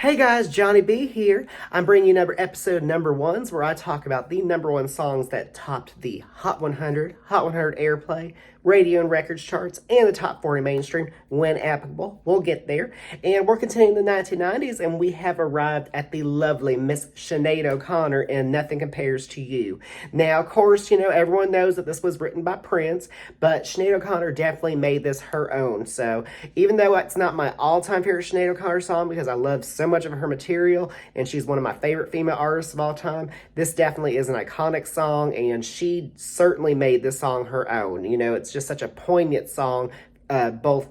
Hey guys, Johnny B here. I'm bringing you episode number 1s where I talk about the number 1 songs that topped the Hot 100, Hot 100 Airplay, radio and records charts, and the top 40 mainstream when applicable. We'll get there. And we're continuing the 1990s, and we have arrived at the lovely Miss Sinead O'Connor in Nothing Compares to You. Now, of course, everyone knows that this was written by Prince, but Sinead O'Connor definitely made this her own. So even though it's not my all-time favorite Sinead O'Connor song because I love so much of her material and she's one of my favorite female artists of all time, this definitely is an iconic song, and she certainly made this song her own. It's just such a poignant song, both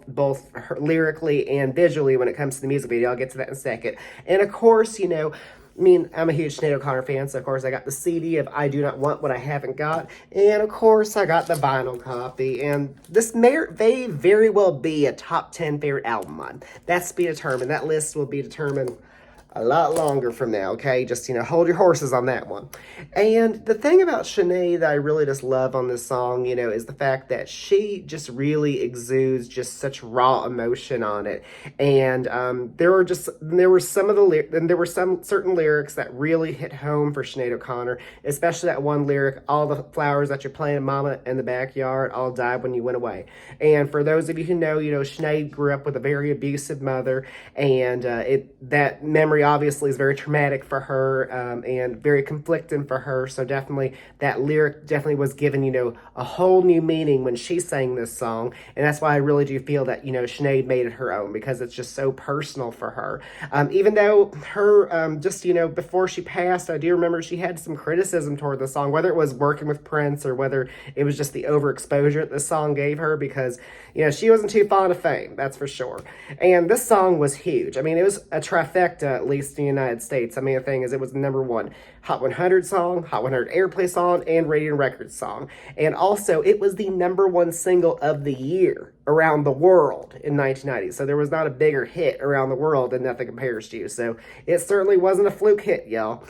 lyrically and visually when it comes to the music video. I'll get to that in a second. And of course, I'm a huge Sinead O'Connor fan, so of course I got the CD of I Do Not Want What I Haven't Got, and of course I got the vinyl copy, and this may very well be a top 10 favorite album of mine. That's to be determined. That list will be determined a lot longer from now, okay? Just, hold your horses on that one. And the thing about Sinead that I really just love on this song, is the fact that she just really exudes just such raw emotion on it. And there were some certain lyrics that really hit home for Sinead O'Connor, especially that one lyric, all the flowers that you're planting, mama, in the backyard, all died when you went away. And for those of you who know, Sinead grew up with a very abusive mother, and that memory obviously is very traumatic for her, and very conflicting for her. So definitely that lyric definitely was given, a whole new meaning when she sang this song. And that's why I really do feel that, Sinead made it her own, because it's just so personal for her. Even though her, before she passed, I do remember she had some criticism toward the song, whether it was working with Prince or whether it was just the overexposure that the song gave her, because, she wasn't too fond of fame, that's for sure. And this song was huge. It was a trifecta, at least in the United States. The thing is, it was the number 1 Hot 100 song, Hot 100 Airplay song, and radio and records song. And also, it was the number 1 single of the year around the world in 1990. So there was not a bigger hit around the world than Nothing Compares to You. So it certainly wasn't a fluke hit, y'all.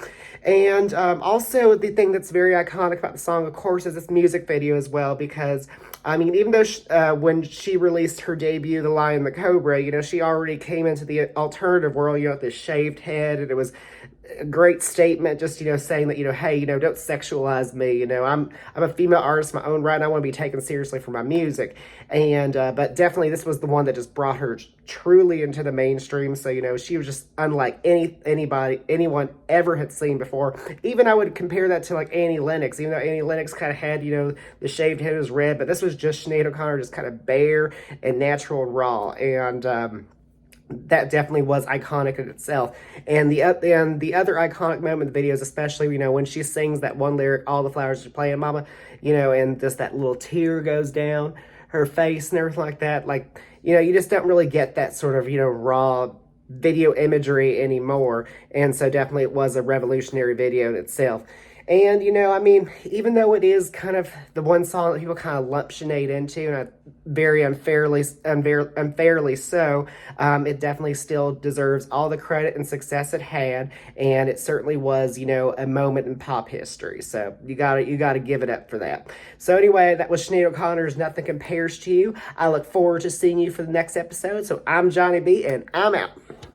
And also, the thing that's very iconic about the song, of course, is its music video as well, because even though when she released her debut, The Lion and the Cobra, she already came into the alternative world, with this shaved head, and it was a great statement, just, saying that, hey, don't sexualize me, I'm a female artist in my own right, and I want to be taken seriously for my music. And, but definitely this was the one that just brought her truly into the mainstream. So, she was just unlike anyone ever had seen before. Even I would compare that to like Annie Lennox, even though Annie Lennox kind of had, the shaved head was red, but this was just Sinead O'Connor, just kind of bare and natural and raw. And, that definitely was iconic in itself. And the other iconic moment in the video is especially, when she sings that one lyric, all the flowers are playing, mama, and just that little tear goes down her face and everything like that. Like, you just don't really get that sort of, raw video imagery anymore. And so definitely it was a revolutionary video in itself. And, even though it is kind of the one song that people kind of lump Sinead into, and very unfairly so, it definitely still deserves all the credit and success it had, and it certainly was, a moment in pop history. So you gotta give it up for that. So anyway, that was Sinead O'Connor's Nothing Compares to You. I look forward to seeing you for the next episode. So I'm Johnny B, and I'm out.